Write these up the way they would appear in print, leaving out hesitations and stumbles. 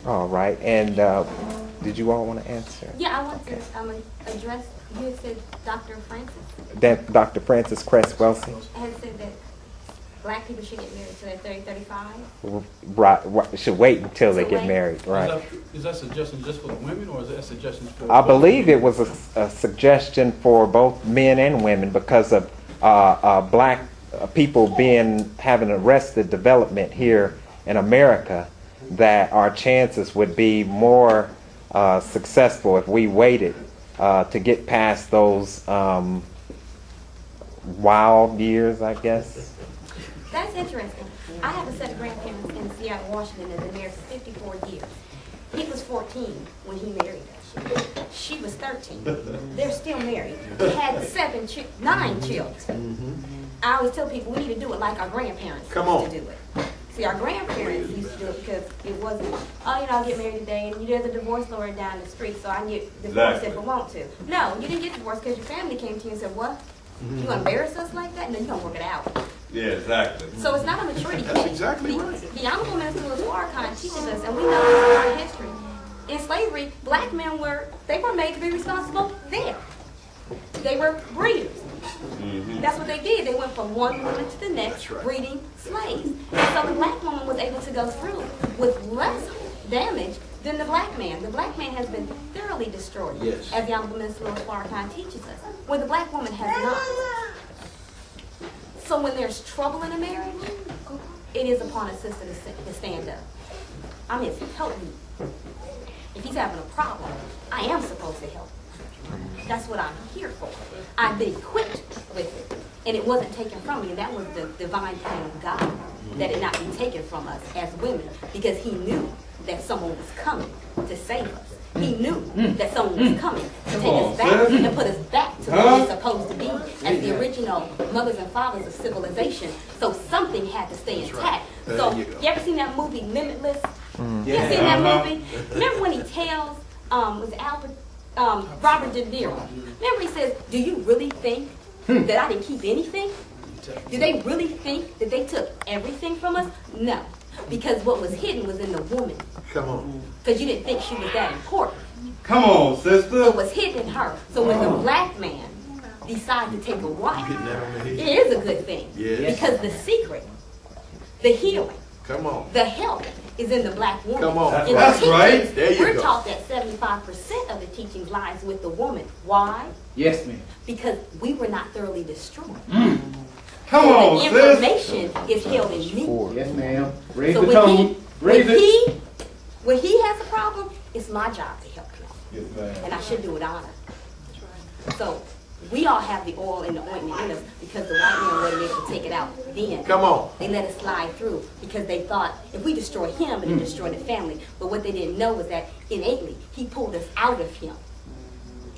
All right, and did you all want to answer? Yeah, I want to address, you had said Dr. Francis That Dr. Francis Cress Welsing? had said that black people should get married till they're 30, 35. Right, should wait until they So get wait. married, right? Is that suggestion just for the women, or is that suggestion for? I believe it was a suggestion for both men and women because of black people having arrested development here in America, that our chances would be more successful if we waited to get past those wild years, I guess. That's interesting. I have a set of grandparents in Seattle, Washington that have been married for 54 years. He was 14 when he married her. She was 13. They're still married. They had 9 children. I always tell people we need to do it like our grandparents used to do it. See, our grandparents used to do it because it wasn't, oh, I'll get married today, and there's a divorce lawyer down the street, so I can get divorced if I want to. No, you didn't get divorced because your family came to you and said, what? You gonna embarrass us like that? No, you're gonna work it out. Yeah, exactly. So it's not a maturity. That's exactly right. The Honorable Minister Louis Farrakhan teaches us, and we know this from our history. In slavery, black men were made to be responsible there. They were breeders. That's what they did. They went from one woman to the next, breeding slaves. And so the black woman was able to go through with less damage than the black man. The black man has been thoroughly destroyed, as the Honorable Minister Louis Farrakhan teaches us, where the black woman has not. So when there's trouble in a marriage, it is upon a sister to stand up. I'm his help me. If he's having a problem, I am supposed to help him. That's what I'm here for. I've been equipped with it, and it wasn't taken from me. And that was the divine plan of God, that it not be taken from us as women, because he knew that someone was coming to save us. He knew that someone was coming to take us back and put us back to where we're supposed to be as the original mothers and fathers of civilization. So something had to stay intact. So you ever seen that movie Limitless? You ever seen that movie? Remember when he tells was Robert De Niro? Remember he says, "Do you really think that I didn't keep anything? Do they really think that they took everything from us? No, because what was hidden was in the woman. Come on. Because you didn't think she was that important. Come on, sister. So it was hidden in her. So when the black man decides to take a wife, it is a good thing. Yes. Because the secret, the healing, Come on. the help is in the black woman. Come on. In That's the teachings, right. There you we're go. taught that 75% of the teachings lies with the woman. Why? Yes, ma'am. Because we were not thoroughly destroyed. Come So on, the sis. information is held in me. Yes, ma'am. Raise So the tone. when he has a problem, it's my job to help him. Yes, ma'am. And I should do it honor. So we all have the oil and the ointment in us because the white man wasn't able to take it out then. Come on. They let it slide through because they thought if we destroy him, it'll destroy the family. But what they didn't know was that innately, he pulled us out of him.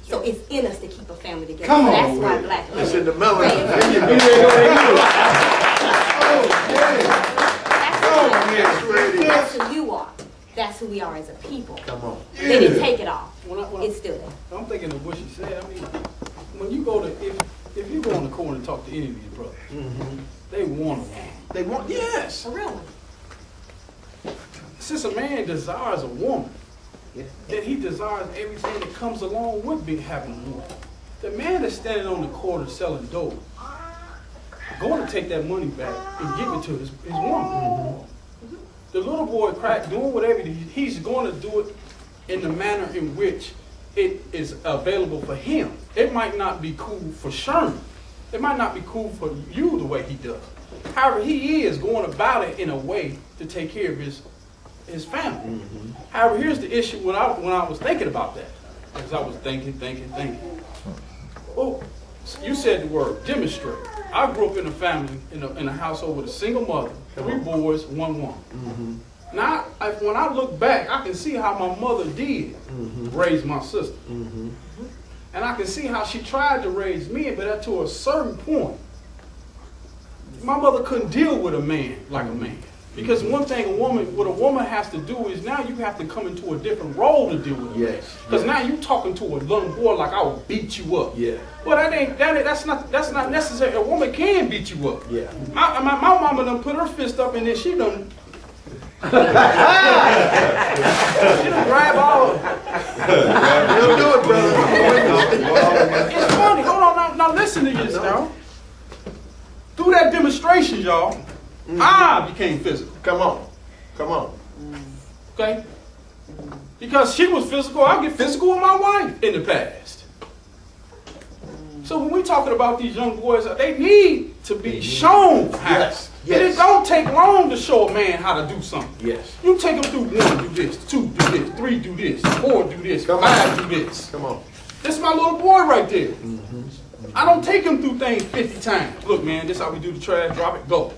So it's in us to keep a family together. Come So on, that's why man. black men. It's in the melon. Praise There you God. go. That's who you are. That's who we are as a people. Come on. They didn't take it off. When It's still there. I'm thinking of what she said. I mean, when you go to, if you go on the corner and talk to any of these brothers, they want a woman. They want, yes. A real one. Since a man desires a woman, then he desires everything that comes along with having a woman. The man that's standing on the corner selling dope, going to take that money back and give it to his woman. The little boy crack doing whatever he's going to do it in the manner in which it is available for him. It might not be cool for Sherman. It might not be cool for you the way he does. However, he is going about it in a way to take care of his family. However, here's the issue when I was thinking about that. Because I was thinking. Well, you said the word demonstrate. I grew up in a family, in a household with a single mother, 3 boys, 1 woman. Now, when I look back, I can see how my mother did raise my sister. And I can see how she tried to raise me, but up to a certain point, my mother couldn't deal with a man like a man. Because one thing what a woman has to do is now you have to come into a different role to deal with it. Because now you talking to a little boy like I will beat you up. Well, that's not necessary. A woman can beat you up. My mama done put her fist up and then she done She done grab all of it. You'll do it, brother. It's funny. Hold on. Now listen to this, y'all. Through that demonstration, y'all, I became physical. Come on. Come on. Okay? Because she was physical, I get physical with my wife in the past. So when we talking about these young boys, they need to be shown how. Yes. And it don't take long to show a man how to do something. Yes. You take them through 1, do this, 2, do this, 3, do this, 4, do this, Come 5, do this. Come on. This my little boy right there. I don't take him through things 50 times. Look, man, this is how we do the trash, drop it, go.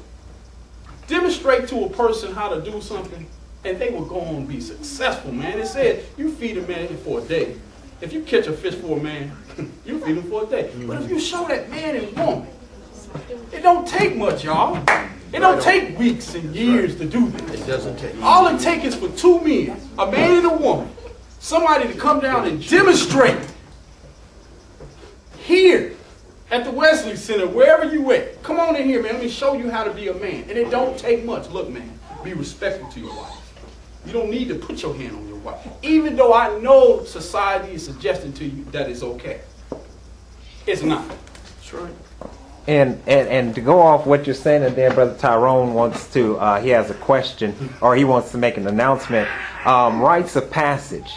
Demonstrate to a person how to do something, and they will go on and be successful, man. It said you feed a man for a day. If you catch a fish for a man, you feed him for a day. But if you show that man and woman, it don't take much, y'all. It don't take weeks and years to do this. It doesn't take. All it takes is for 2 men, a man and a woman, somebody to come down and demonstrate here at the Wesley Center, wherever you at. Come on in here, man. Let me show you how to be a man. And it don't take much. Look, man, be respectful to your wife. You don't need to put your hand on your wife. Even though I know society is suggesting to you that it's okay. It's not. That's right. And to go off what you're saying, and then Brother Tyrone wants to, he has a question, or he wants to make an announcement. Rites of passage.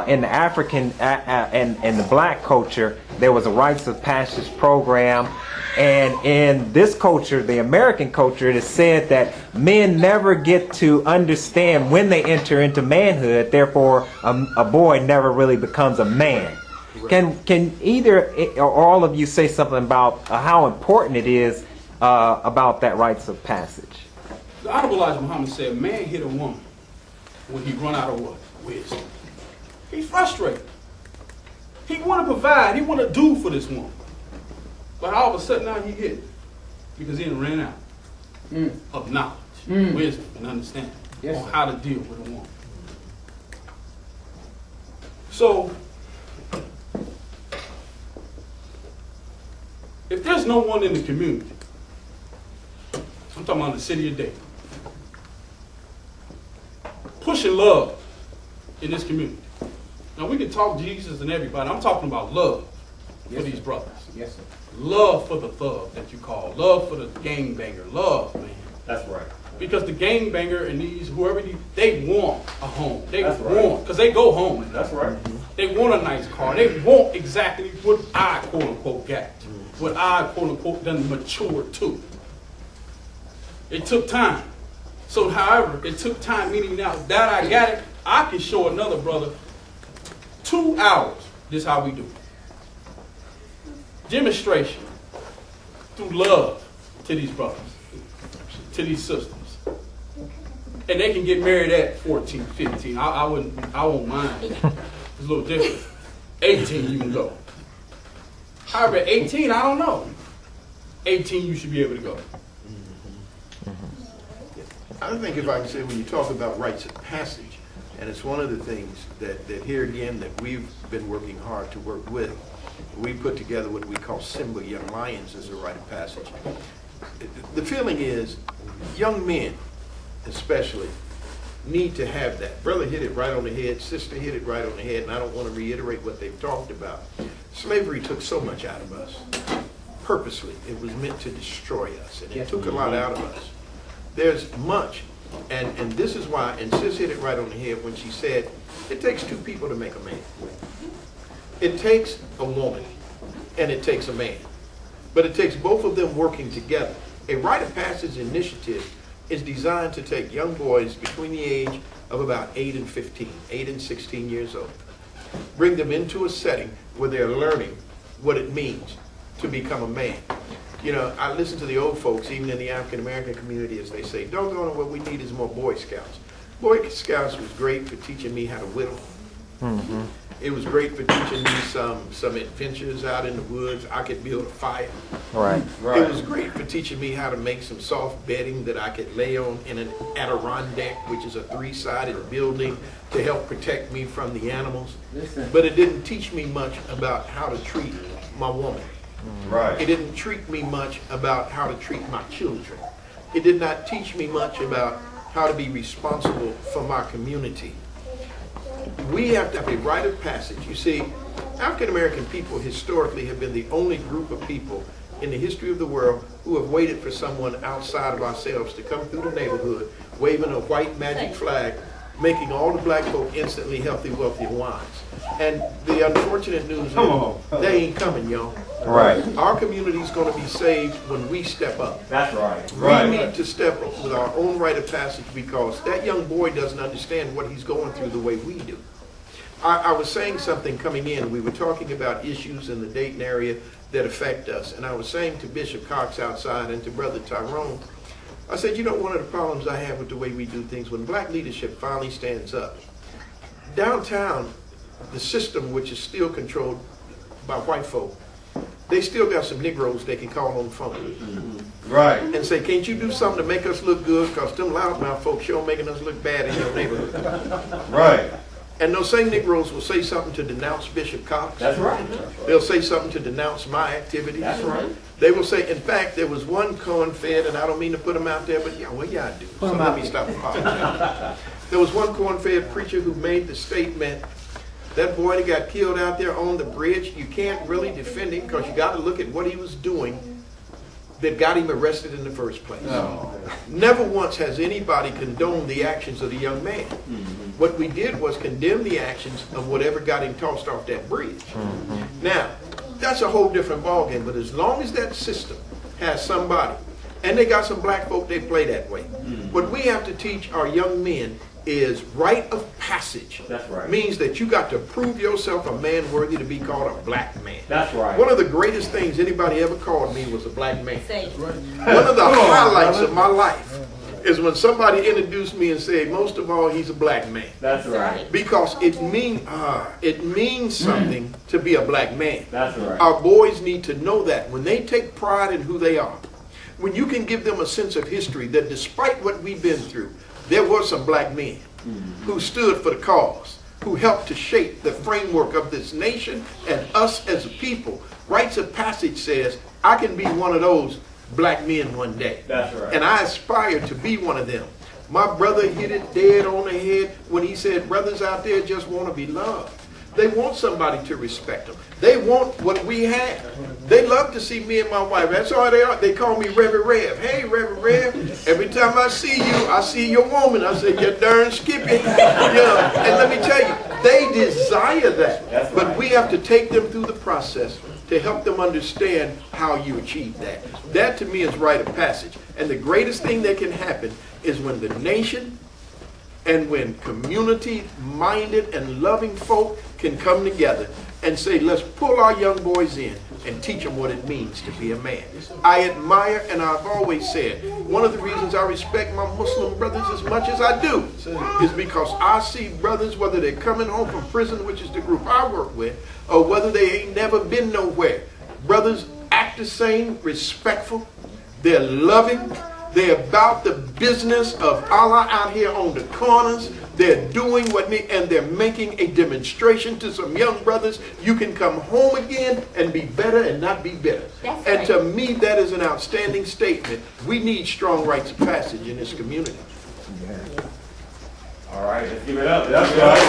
In the African and the black culture, there was a rites of passage program. And in this culture, the American culture, it is said that men never get to understand when they enter into manhood. Therefore, a boy never really becomes a man. Can either or all of you say something about how important it is about that rites of passage? The Honorable Elijah Muhammad said, man hit a woman when he run out of what? Wisdom. He's frustrated. He want to provide. He want to do for this woman. But all of a sudden now he hit it because he done ran out of knowledge, wisdom, and understanding on how to deal with a woman. So, if there's no one in the community, I'm talking about the city of Dayton, pushing love in this community. Now we can talk Jesus and everybody. I'm talking about love for these brothers. Yes, sir. Love for the thug that you call. Love for the gangbanger. Love, man. That's right. Because the gangbanger and these, whoever they want a home. They That's want, right. because they go home. That's right. They want a nice car. They want exactly what I, quote unquote, got. What I, quote unquote, done matured to. It took time. So, however, it took time, meaning now that I got it, I can show another brother 2 hours. This is how we do it. Demonstration through love to these brothers, to these sisters. And they can get married at 14, 15. I won't mind. It's a little different. 18 you can go. However, 18, I don't know. 18 you should be able to go. I think if I can say, when you talk about rites of passage, and it's one of the things that here again that we've been working hard to work with, we put together what we call Symbol Young Lions as a rite of passage. The feeling is young men especially need to have that. Brother hit it right on the head, sister hit it right on the head, and I don't want to reiterate what they've talked about. Slavery took so much out of us. Purposely, it was meant to destroy us, and it took a lot out of us. There's much, and this is why, and sis hit it right on the head when she said, it takes 2 people to make a man. It takes a woman, and it takes a man. But it takes both of them working together. A rite of passage initiative is designed to take young boys between the age of about 8 and 15, 8 and 16 years old, bring them into a setting where they're learning what it means to become a man. You know, I listen to the old folks, even in the African American community, as they say, doggone it, what we need is more Boy Scouts. Boy Scouts was great for teaching me how to whittle. Mm-hmm. It was great for teaching me some adventures out in the woods. I could build a fire. Right. It was great for teaching me how to make some soft bedding that I could lay on in an Adirondack, which is a 3-sided building, to help protect me from the animals. But it didn't teach me much about how to treat my woman. Right. It didn't treat me much about how to treat my children. It did not teach me much about how to be responsible from our community, we have to have a rite of passage. You see, African American people historically have been the only group of people in the history of the world who have waited for someone outside of ourselves to come through the neighborhood waving a white magic flag, making all the black folk instantly healthy, wealthy, and wise. And the unfortunate news is they ain't coming, y'all. Right. Our community's going to be saved when we step up. That's right. We need to step up with our own rite of passage, because that young boy doesn't understand what he's going through the way we do. I was saying something coming in. We were talking about issues in the Dayton area that affect us. And I was saying to Bishop Cox outside and to Brother Tyrone, I said, you know, one of the problems I have with the way we do things, when black leadership finally stands up, downtown, the system, which is still controlled by white folk, they still got some Negroes they can call on the phone. Right. And say, can't you do something to make us look good? Because them loudmouth folks sure making us look bad in your neighborhood. Right. And those same Negroes will say something to denounce Bishop Cox. That's right. They'll say something to denounce my activities. That's right. They will say, in fact, there was one corn-fed, and I don't mean to put him out there, but yeah, well, yeah, I do. So let me stop apologizing. There was one corn-fed preacher who made the statement, that boy that got killed out there on the bridge, you can't really defend him because you got to look at what he was doing that got him arrested in the first place. No. Never once has anybody condoned the actions of the young man. What we did was condemn the actions of whatever got him tossed off that bridge. Now, that's a whole different ballgame, but as long as that system has somebody, and they got some black folk, they play that way. What we have to teach our young men is rite of passage. That's right. Means that you got to prove yourself a man worthy to be called a black man. That's right. One of the greatest things anybody ever called me was a black man. Say, One of the highlights of my life is when somebody introduced me and said, most of all, he's a black man. That's right. Because it means something to be a black man. That's right. Our boys need to know that. When they take pride in who they are, when you can give them a sense of history that despite what we've been through, there were some black men who stood for the cause, who helped to shape the framework of this nation and us as a people. Rites of passage says, I can be one of those black men one day. That's right. And I aspire to be one of them. My brother hit it dead on the head when he said, brothers out there just want to be loved. They want somebody to respect them. They want what we have. They love to see me and my wife. That's all they are. They call me Reverend Rev. Hey, Reverend Rev. Every time I see you, I see your woman. I say, you're darn skippy. Yeah. And let me tell you, they desire that. That's but right. we have to take them through the process to help them understand how you achieve that. That to me is rite of passage. And the greatest thing that can happen is when the nation and when community-minded and loving folk can come together and say, let's pull our young boys in and teach them what it means to be a man. I admire, and I've always said, one of the reasons I respect my Muslim brothers as much as I do is because I see brothers, whether they're coming home from prison, which is the group I work with, or whether they ain't never been nowhere. Brothers act the same, respectful, they're loving, they're about the business of Allah out here on the corners. They're doing what they, and they're making a demonstration to some young brothers. You can come home again and be better and not be bitter. That's and right. to me, that is an outstanding statement. We need strong rites of passage in this community. All right, let's give it up. That's right.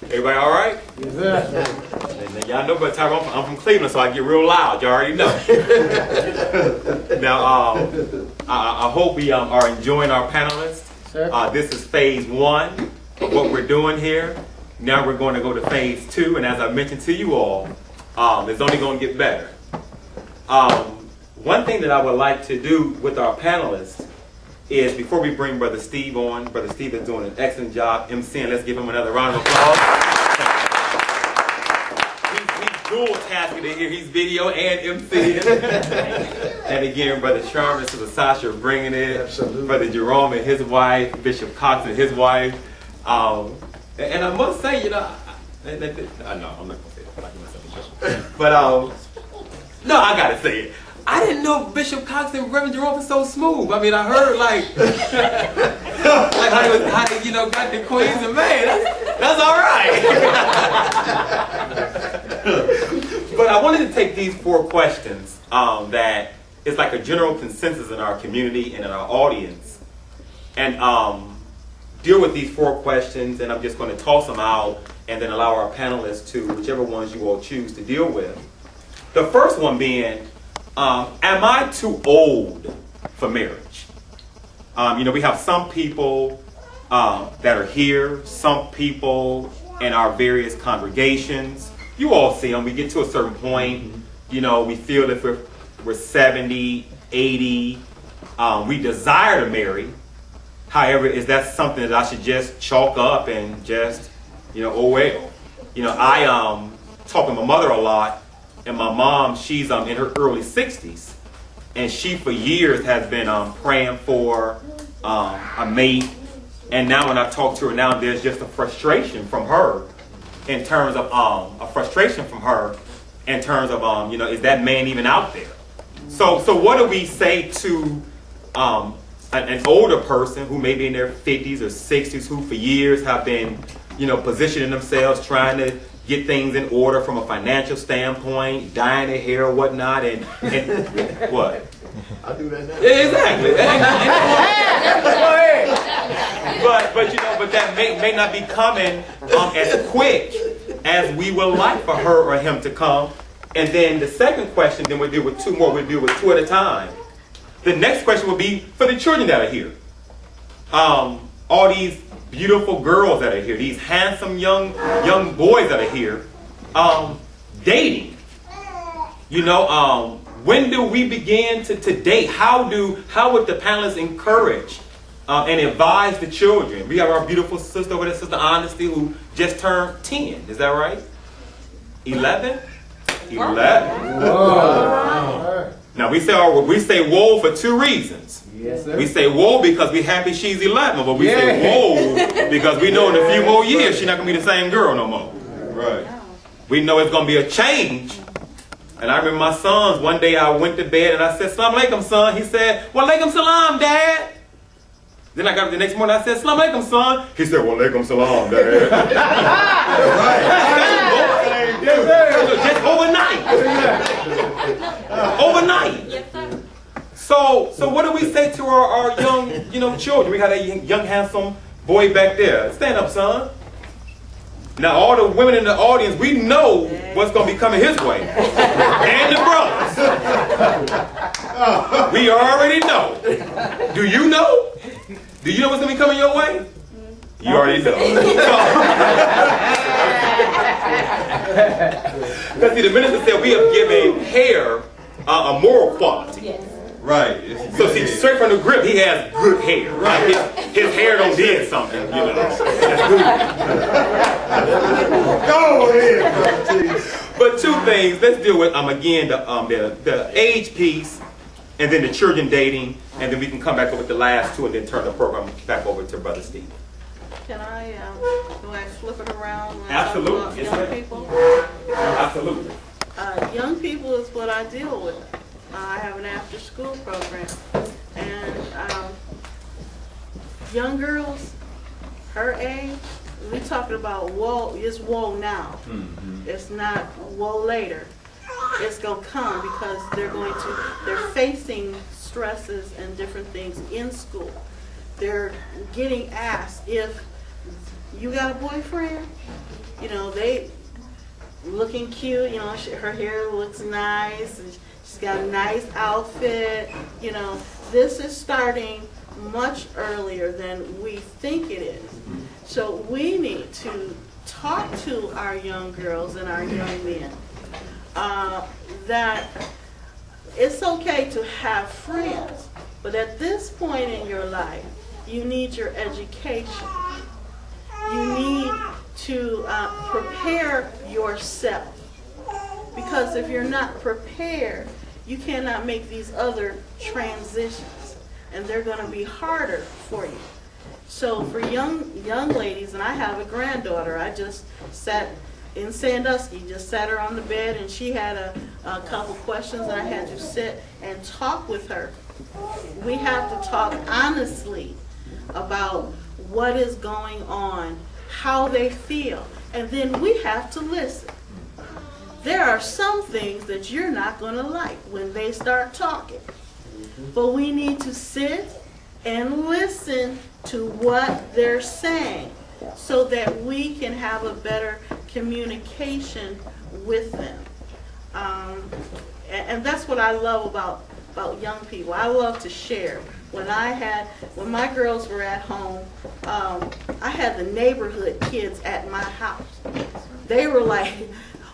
Everybody all right? Y'all know about Tyrone. I'm from Cleveland, so I get real loud. You already know. Now, I hope we are enjoying our panelists. This is phase 1 of what we're doing here. Now we're going to go to phase 2, and as I mentioned to you all, it's only going to get better. One thing that I would like to do with our panelists is, before we bring Brother Steve on, Brother Steve is doing an excellent job emceeing. Let's give him another round of applause. He's dual tasking it here. He's video and emceeing. And again, Brother Charles, Sister Sasha bringing it. Absolutely. Brother Jerome and his wife, Bishop Cox and his wife. And I must say, you know, no, I'm not going to say that. I'm not going to say that. But, no, I got to say it. I didn't know Bishop Cox and Reverend Jerome was so smooth. I mean, I heard like how they, you know, got the queens and man. That's all right. But I wanted to take these 4 questions that it's like a general consensus in our community and in our audience. And deal with these 4 questions, and I'm just going to toss them out and then allow our panelists to, whichever ones you all choose to deal with. The first one being, am I too old for marriage? We have some people that are here, some people in our various congregations. You all see them. We get to a certain point, we feel that we're 70, 80, we desire to marry. However, is that something that I should just chalk up and just, oh well? I talk to my mother a lot, and my mom, she's in her early 60s, and she for years has been praying for a mate. And now when I talk to her now, there's just a frustration from her in terms of is that man even out there? So what do we say to an older person who may be in their 50s or 60s who for years have been, positioning themselves, trying to get things in order from a financial standpoint, dyeing their hair or whatnot, and what? I do that now. Exactly. But that may not be coming as quick as we would like for her or him to come. And then the second question, then we'll deal with 2 more. We'll deal with 2 at a time. The next question will be for the children that are here. All these beautiful girls that are here, these handsome young boys that are here, dating. When do we begin to date? How would the panelists encourage and advise the children? We have our beautiful sister over there, Sister Honesty, who just turned 10. Is that right? 11? 11. Whoa. Now we say whoa for 2 reasons. Yes, sir. We say whoa because we're happy she's 11, but we say whoa because we know in a few more years she's not going to be the same girl no more. Right. We know it's going to be a change. And I remember my sons, one day I went to bed and I said, Salam alaikum, son. He said, Wa alaikum salam, Dad. Then I got up the next morning, I said, Salam alaikum, son. He said, Wa alaikum salam, Dad. Just overnight. Overnight. Yes, sir. So what do we say to our young, children? We got a young, handsome boy back there. Stand up, son. Now, all the women in the audience, we know what's going to be coming his way. And the brothers. We already know. Do you know? Do you know what's going to be coming your way? You already know. Because see, the minister said we have given hair a moral quality. Yes. Right. So see, straight from the grip, he has good hair. Right? His hair don't did something, That's Go ahead. But 2 things. Let's deal with again the age piece, and then the children dating, and then we can come back over with the last 2, and then turn the program back over to Brother Steve. Can I flip it around when Absolutely. I talk about Yes, young ma'am. people? Absolutely. Young people is what I deal with. I have an after-school program, and young girls, her age, we talking about woe. It's woe now. Mm-hmm. It's not woe later. It's gonna come because they're facing stresses and different things in school. They're getting asked if you got a boyfriend. They looking cute. Her hair looks nice. And she's got a nice outfit. This is starting much earlier than we think it is. So we need to talk to our young girls and our young men that it's okay to have friends, but at this point in your life, you need your education. You need to prepare yourself, because if you're not prepared, you cannot make these other transitions, and they're going to be harder for you. So for young ladies, and I have a granddaughter, I just sat in Sandusky, just sat her on the bed, and she had a couple questions, and I had to sit and talk with her. We have to talk honestly about what is going on, how they feel, and then we have to listen. there are some things that you're not going to like when they start talking. But we need to sit and listen to what they're saying so that we can have a better communication with them. And that's what I love about young people. I love to share. When my girls were at home, I had the neighborhood kids at my house. They were like,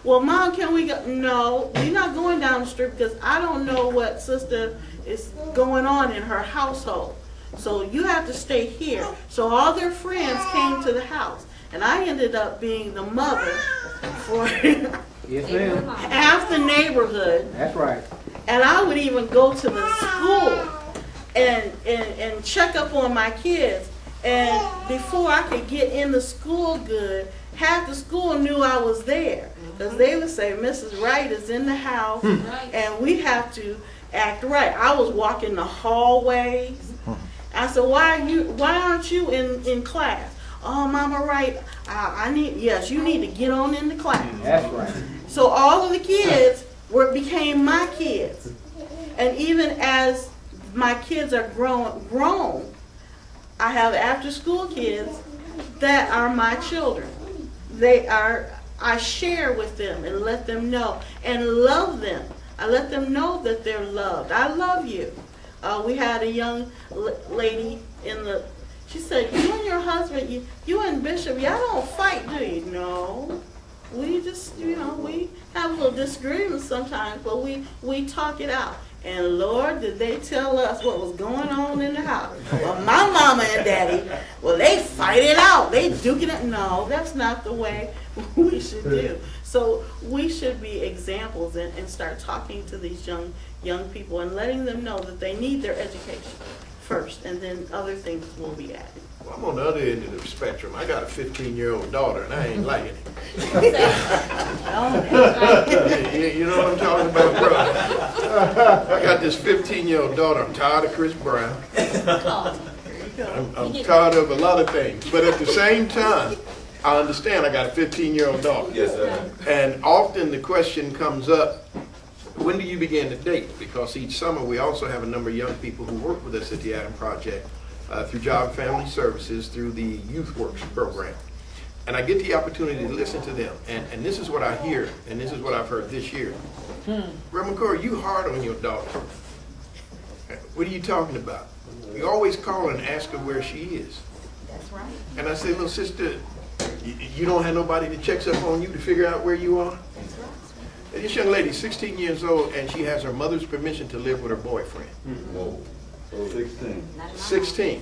well, Mom, can we go? No, we're not going down the street because I don't know what sister is going on in her household. So you have to stay here. So all their friends came to the house. And I ended up being the mother for Yes, ma'am. half the neighborhood. That's right. And I would even go to the school and check up on my kids. And before I could get in the school good, half the school knew I was there. Because they would say, Mrs. Wright is in the house, and we have to act right. I was walking the hallways. I said, why aren't you in class? Oh, Mama Wright, yes, you need to get on into class. That's right. So all of the kids became my kids. And even as my kids are grown, I have after school kids that are my children. I share with them and let them know and love them. I let them know that they're loved. I love you. We had a young lady she said, you and your husband, you and Bishop, y'all don't fight, do you? No. We just, we have a little disagreement sometimes, but we talk it out. And Lord, did they tell us what was going on in the house? Well, my mama and daddy, well, they fight it out. They duke it out. No, that's not the way we should do. So we should be examples and start talking to these young people and letting them know that they need their education first, and then other things will be added. Well, I'm on the other end of the spectrum. I got a 15-year-old daughter, and I ain't liking it. You know what I'm talking about, bro? I got this 15-year-old daughter. I'm tired of Chris Brown. I'm tired of a lot of things. But at the same time, I understand I got a 15-year-old daughter. Yes, sir. And often the question comes up, when do you begin to date? Because each summer we also have a number of young people who work with us at the Adam Project through Job and Family Services, through the Youth Works program. And I get the opportunity to listen to them. And this is what I hear, and this is what I've heard this year. Reverend McCoy, you hard on your daughter. What are you talking about? You always call and ask her where she is. That's right. And I say, little sister, you don't have nobody that checks up on you to figure out where you are? And this young lady, 16 years old, and she has her mother's permission to live with her boyfriend. Whoa. 16. 16.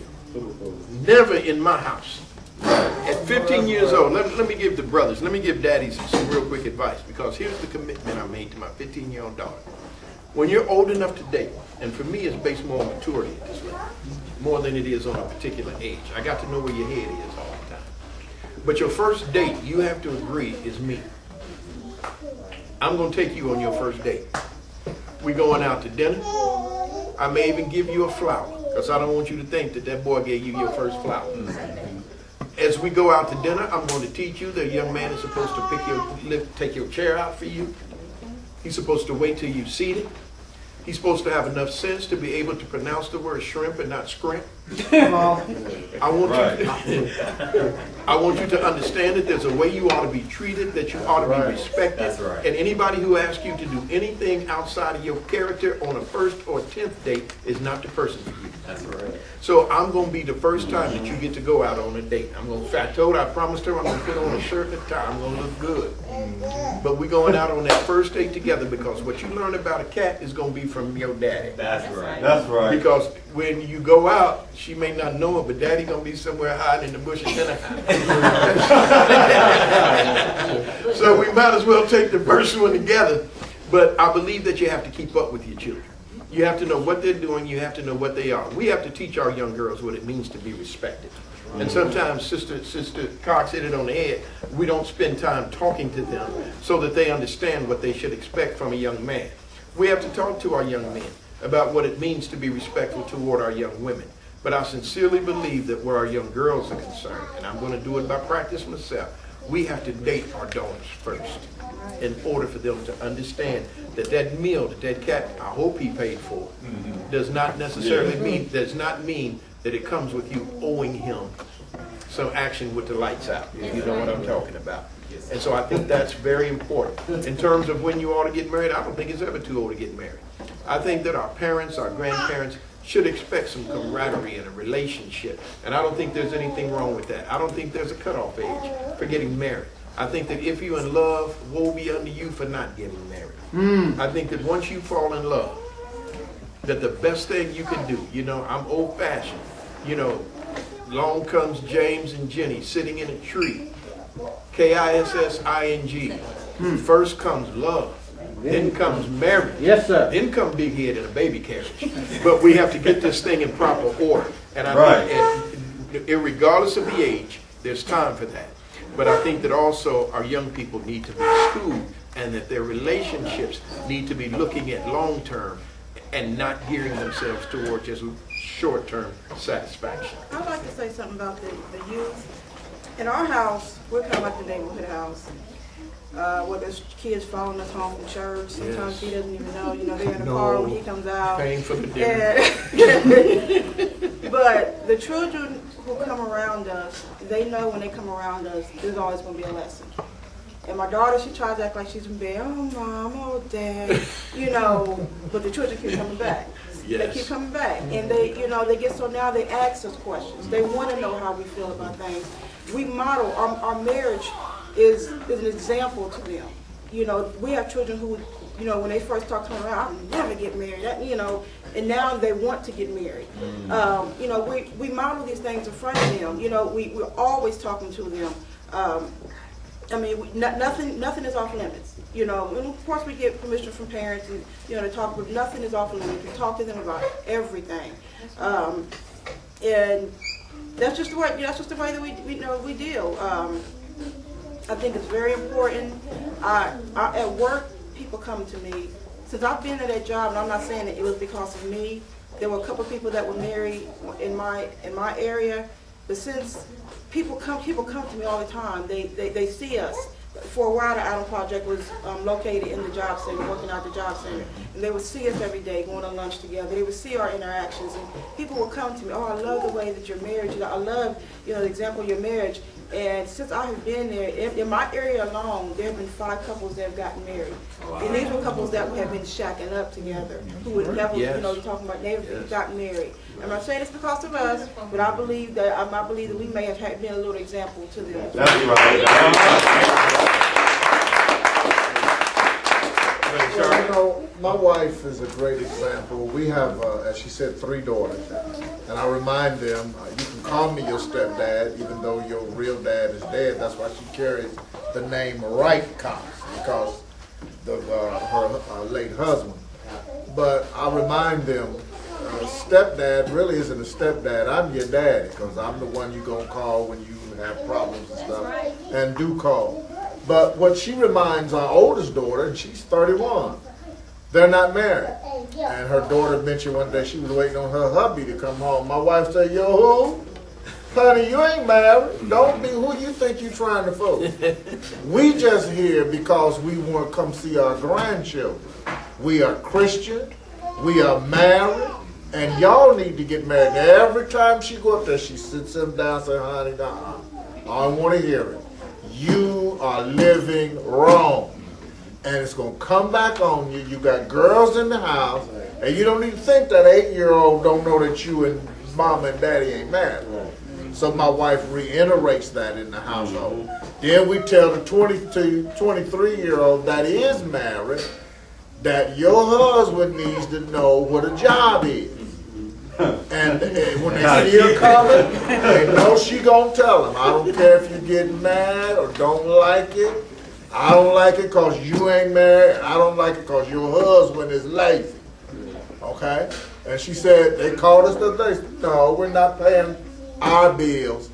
Never in my house. At 15 years old, let me give the brothers, let me give daddies some real quick advice, because here's the commitment I made to my 15-year-old daughter. When you're old enough to date, and for me it's based more on maturity at this level, more than it is on a particular age. I got to know where your head is all the time. But your first date, you have to agree, is me. I'm going to take you on your first date. We're going out to dinner. I may even give you a flower, because I don't want you to think that that boy gave you your first flower. As we go out to dinner, I'm going to teach you that a young man is supposed to take your chair out for you. He's supposed to wait till you're seated. He's supposed to have enough sense to be able to pronounce the word shrimp and not scrimp. I want you to understand that there's a way you ought to be treated, that you ought to be respected. That's right. And anybody who asks you to do anything outside of your character on a first or 10th date is not the person for you. That's right. So I'm going to be the first time that you get to go out on a date. I promised her I'm going to put on a shirt and a tie. I'm going to look good. But we're going out on that first date together, because what you learn about a cat is going to be from your daddy. That's right. That's right. Because when you go out, she may not know it, but daddy going to be somewhere hiding in the bushes anyhow. So we might as well take the first one together. But I believe that you have to keep up with your children. You have to know what they're doing. You have to know what they are. We have to teach our young girls what it means to be respected. And sometimes Sister Cox hit it on the head. We don't spend time talking to them so that they understand what they should expect from a young man. We have to talk to our young men about what it means to be respectful toward our young women. But I sincerely believe that where our young girls are concerned, and I'm going to do it by practice myself, we have to date our daughters first in order for them to understand that that meal that that cat, I hope he paid for, does not necessarily mean that it comes with you owing him some action with the lights out, if you know what I'm talking about. And so I think that's very important. In terms of when you ought to get married, I don't think it's ever too old to get married. I think that our parents, our grandparents, should expect some camaraderie in a relationship. And I don't think there's anything wrong with that. I don't think there's a cutoff age for getting married. I think that if you're in love, woe be unto you for not getting married. I think that once you fall in love, that the best thing you can do, you know, I'm old-fashioned, you know, along comes James and Jenny sitting in a tree, K-I-S-S-I-N-G. First comes love. Then comes marriage. Yes, sir. Then come big head and a baby carriage. But we have to get this thing in proper order. And I think, regardless of the age, there's time for that. But I think that also our young people need to be schooled, and that their relationships need to be looking at long term and not gearing themselves toward just short term satisfaction. I'd like to say something about the youth. In our house, we're kind of like the neighborhood house. Where there's kids following us home from church. Sometimes he doesn't even know. You know, they're in the car when he comes out. Paying for the dinner. But the children who come around us, they know when they come around us, there's always going to be a lesson. And my daughter, she tries to act like she's in bed. Oh, Mom, oh, Dad. You know, but the children keep coming back. Yes. They keep coming back. And they, you know, they get so now they ask us questions. They want to know how we feel about things. We model our marriage is an example to them. You know, we have children who, you know, when they first talk to me, I'll never get married, you know, and now they want to get married. You know, we model these things in front of them. You know, we're always talking to them. I mean, nothing is off limits. You know, and of course we get permission from parents and, you know, to talk, but nothing is off limits. We talk to them about everything. And that's just the way, that's just the way that we deal. I think it's very important. At work, people come to me. Since I've been at that job, and I'm not saying that it was because of me, there were a couple of people that were married in my area. But since people come to me all the time, they see us. For a while, the Island Project was located in the job center, working out the job center. And they would see us every day, going to lunch together. They would see our interactions. And people would come to me, oh, I love the way that your marriage, you know, I love, you know, the example of your marriage. And since I have been there, in my area alone, there have been 5 couples that have gotten married. Wow. And these were couples that have been shacking up together, who would never, you know, talking about never gotten married. I'm not saying it's because of us, but I believe that we may have been a little example to them. That's right. Well, you know, my wife is a great example. We have, as she said, 3 daughters. And I remind them, you can call me your stepdad, even though your real dad is dead. That's why she carries the name Wright Cox, because of her late husband. But I remind them, stepdad really isn't a stepdad. I'm your daddy, because I'm the one you're going to call when you have problems and stuff, and do call. But what she reminds our oldest daughter, and she's 31, they're not married. And her daughter mentioned one day she was waiting on her hubby to come home. My wife said, yo, who? Honey, you ain't married. Don't be who you think you're trying to fool. We just here because we want to come see our grandchildren. We are Christian. We are married. And y'all need to get married. Now, every time she go up there, she sits him down and says, honey, nah, I don't want to hear it. You are living wrong. And it's going to come back on you. You got girls in the house, and you don't even think that 8-year-old don't know that you and mom and daddy ain't married. So my wife reiterates that in the household. Then we tell the 22, 23-year-old that is married that your husband needs to know what a job is. And when they see her coming, they know she gonna tell them. I don't care if you're getting mad or don't like it. I don't like it because you ain't married. I don't like it because your husband is lazy. Okay? And she said, they called us the other day. No, we're not paying our bills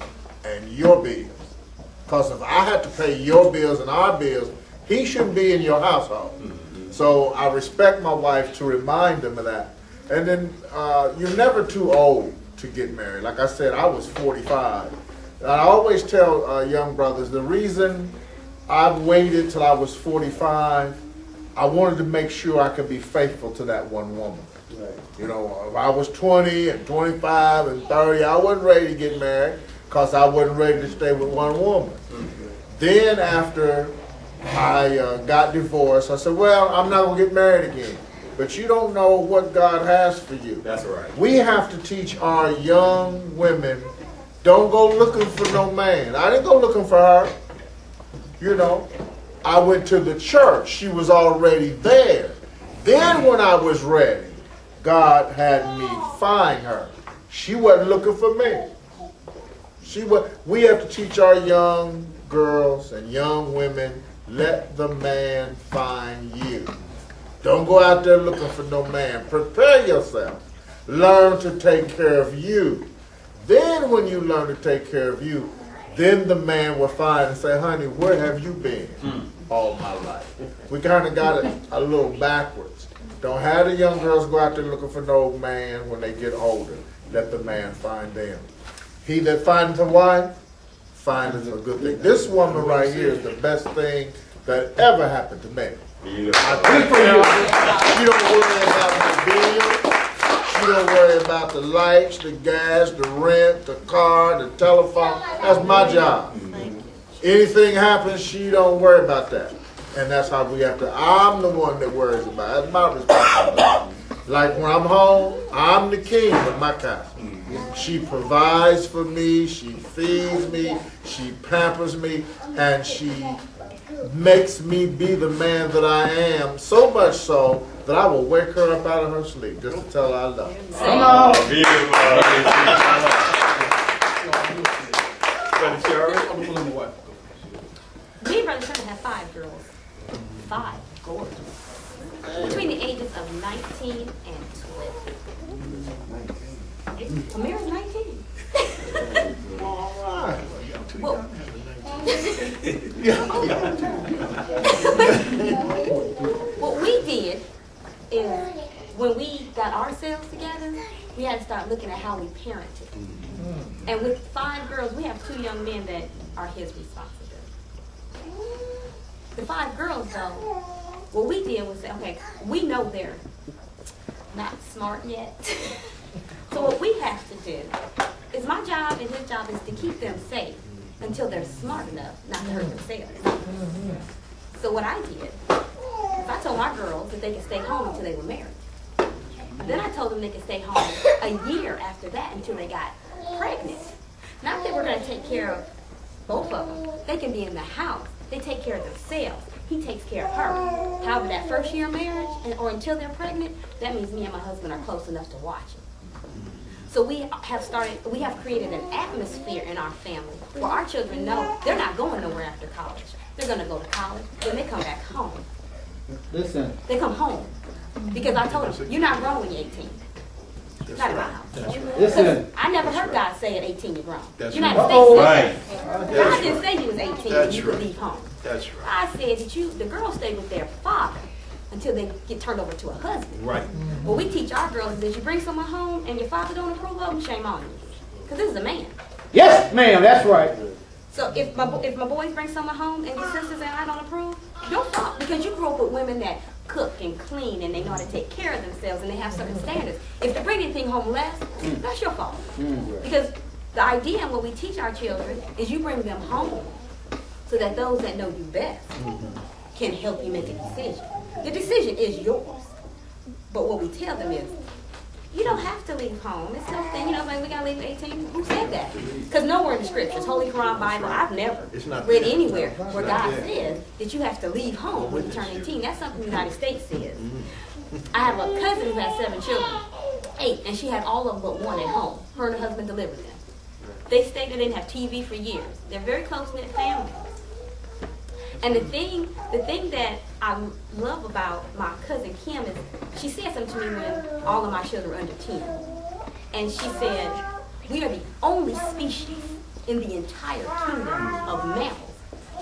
and your bills. Because if I had to pay your bills and our bills, he shouldn't be in your household. So I respect my wife to remind them of that. And then you're never too old to get married. Like I said, I was 45 I always tell young brothers, the reason I've waited till I was 45, I wanted to make sure I could be faithful to that one woman. Right. You know, if I was 20 and 25 and 30, I wasn't ready to get married because I wasn't ready to stay with one woman. Mm-hmm. Then after I got divorced, I said, well, I'm not going to get married again. But you don't know what God has for you. That's right. We have to teach our young women, don't go looking for no man. I didn't go looking for her. You know, I went to the church. She was already there. Then when I was ready, God had me find her. She wasn't looking for me. We have to teach our young girls and young women, let the man find you. Don't go out there looking for no man. Prepare yourself. Learn to take care of you. Then when you learn to take care of you, then the man will find and say, honey, where have you been all my life? We kind of got it a little backwards. Don't have the young girls go out there looking for no man when they get older. Let the man find them. He that findeth a wife, findeth a good thing. This woman right here is the best thing that ever happened to me. She don't worry about the bill. She don't worry about the lights, the gas, the rent, the car, the telephone. That's my job. Anything happens, she don't worry about that. And that's how we have to. I'm the one that worries about it. That's my responsibility. Like when I'm home, I'm the king of my castle. She provides for me, she feeds me, she pampers me, and she makes me be the man that I am, so much so that I will wake her up out of her sleep just to tell her I love her. Come on. Me and Brother Sherman have 5 girls. 5 gorgeous. Between the ages of 19 and 12. Amira's 19. All right. Well, what we did is when we got ourselves together, we had to start looking at how we parented. And with 5 girls, we have 2 young men that are his responsibility. The 5 girls, though, what we did was say, okay, we know they're not smart yet. So what we have to do is my job and his job is to keep them safe until they're smart enough not to hurt themselves. So what I did is I told my girls that they could stay home until they were married. Then I told them they could stay home a year after that until they got pregnant. Not that we're going to take care of both of them. They can be in the house. They take care of themselves. He takes care of her. However, that first year of marriage or until they're pregnant, that means me and my husband are close enough to watch it. So we have created an atmosphere in our family where our children know they're not going nowhere after college. They're going to go to college, then they come back home. Listen. They come home. Because I told them, you're not grown when you're 18. Not in my house. Listen. I never heard God say at 18 you're grown. That's You're not right. God didn't say you was 18 and you could leave home. That's right. I said that the girls stay with their father until they get turned over to a husband. Right. What we teach our girls is that you bring someone home and your father don't approve of them, shame on you. Because this is a man. Yes, ma'am, that's right. So if my boys bring someone home and your sisters and I don't approve, your fault. Because you grew up with women that cook and clean and they know how to take care of themselves and they have certain standards. If they bring anything home less, that's your fault. Because the idea and what we teach our children is you bring them home so that those that know you best can help you make a decision. The decision is yours. But what we tell them is, you don't have to leave home. It's no thing, like we gotta leave at 18. Who said that? Because nowhere in the scriptures, Holy Quran, Bible, I've never read anywhere where God says that you have to leave home when you turn 18. That's something the United States says. I have a cousin who has 7 children, 8, and she had all of them but 1 at home. Her and her husband delivered them. They stayed there, they didn't have TV for years. They're very close-knit family. And the thing that I love about my cousin Kim is she said something to me when all of my children were under 10. And she said, we are the only species in the entire kingdom of mammals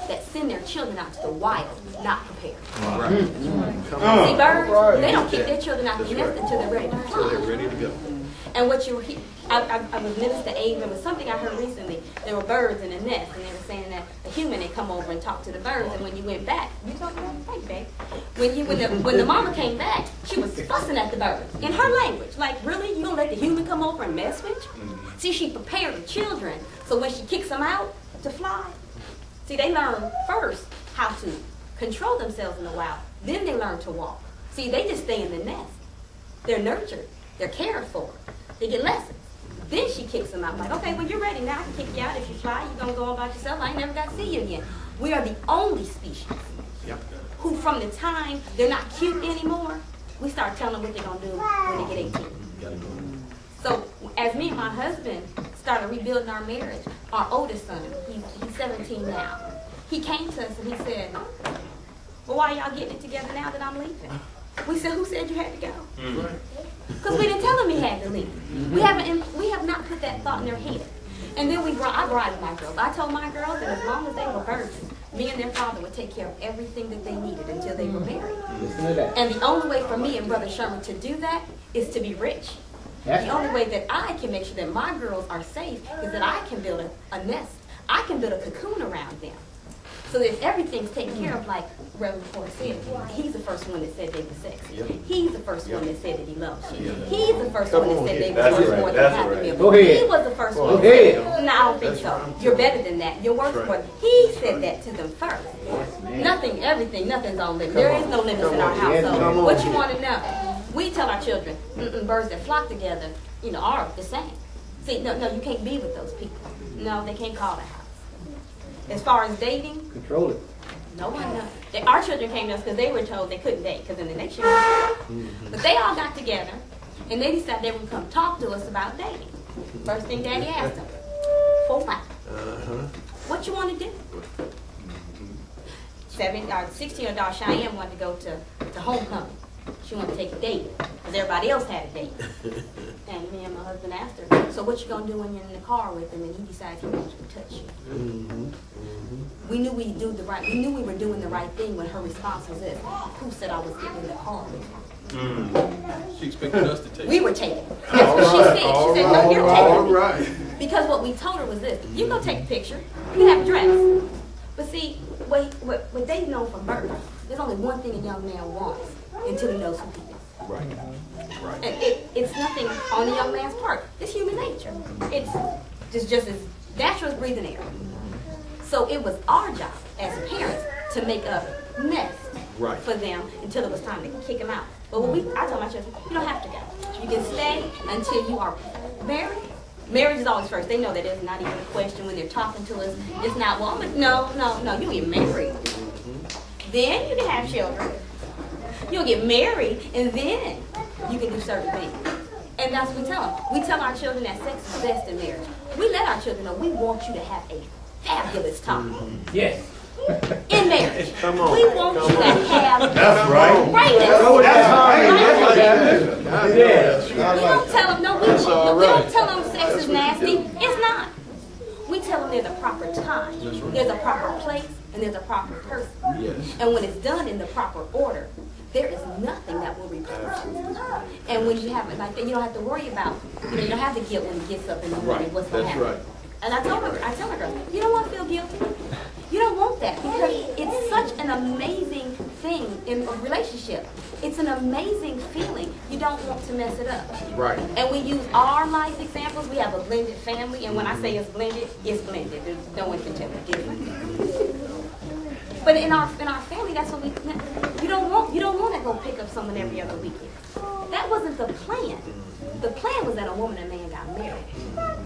that send their children out to the wild not prepared. Right. See, birds, they don't kick their children out the nest until they're ready to fly. Until they're ready to go. And what you I was Minister Ava. It was something I heard recently. There were birds in a nest, and they were saying that a human had come over and talked to the birds. And when you went back, you talking about thank you, babe. When the mama came back, she was fussing at the birds in her language. Like, really, you gonna let the human come over and mess with you? See, she prepared the children so when she kicks them out to fly. See, they learn first how to control themselves in the wild. Then they learn to walk. See, they just stay in the nest. They're nurtured. They're cared for. They get lessons. Then she kicks them out. Like, okay, when you're ready now, I can kick you out. If you fly, you're going to go on by yourself. I ain't never got to see you again. We are the only species who, from the time they're not cute anymore, we start telling them what they're going to do when they get 18. So as me and my husband started rebuilding our marriage, our oldest son, he's 17 now, he came to us and he said, well, why y'all getting it together now that I'm leaving? We said, who said you had to go? Because we didn't tell him he had to leave. We have not put that thought in their head. And then I brought my girls. I told my girls that as long as they were virgins, me and their father would take care of everything that they needed until they were married. And the only way for me and Brother Sherman to do that is to be rich. The only way that I can make sure that my girls are safe is that I can build a nest. I can build a cocoon around them. So that everything's taken care of, like Reverend Ford said. He's the first one that said they were sexy. He's the first one that said that he loves you. He's the first one that said they were worth more than half a million. Go ahead. He was the first one that said, no, I don't think so. You're better than that. You're worth more. He said that to them first. Nothing's on limits. There is no limits in our household. What you want to know? We tell our children, birds that flock together, are the same. See, no, you can't be with those people. No, they can't call the house. As far as dating, control it. No one knows. Our children came to us because they were told they couldn't date because in the nation. But they all got together and they decided they would come talk to us about dating. First thing Daddy asked them, for what? What you want to do? 16-year-old Cheyenne wanted to go to homecoming. She wanted to take a date because everybody else had a date. And me and my husband asked her, so what you going to do when you're in the car with him and he decides he wants to touch you? We knew we were doing the right thing when her response was this, who said I was getting in the car with him? She expected us to take We were taking. That's what she said. She said, no, you're taking me. Right. Because what we told her was this, you can go take a picture, you can have a dress. But see, what they know from birth, there's only one thing a young man wants until he knows who he is. Right. And it's nothing on the young man's part. It's human nature. It's just as natural as breathing air. So it was our job as parents to make a nest for them until it was time to kick them out. But I told my children, you don't have to go. You can stay until you are married. Marriage is always first. They know that it's not even a question when they're talking to us. It's not, well, no, you get married. Then you can have children. You'll get married, and then you can do certain things. And that's what we tell them. We tell our children that sex is best in marriage. We let our children know we want you to have a fabulous time. Yes. In marriage. Come on. We want you to have That's right. Yes. We don't tell them, we don't tell them sex is nasty. It's not. We tell them there's a proper time, there's a proper place, and there's a proper person. Yes. And when it's done in the proper order, there is nothing that will replace it. And when you have it like that, you don't have to worry about, you don't have to guilt when he gets up in the morning, what's going to happen. Right. And I tell my girls, you don't want to feel guilty. You don't want that because it's such an amazing thing in a relationship. It's an amazing feeling. You don't want to mess it up. Right. And we use our life examples. We have a blended family, and when I say it's blended, it's blended. No one can tell the difference. But in our family, that's what you don't want to go pick up someone every other weekend. That wasn't the plan. The plan was that a woman and man got married.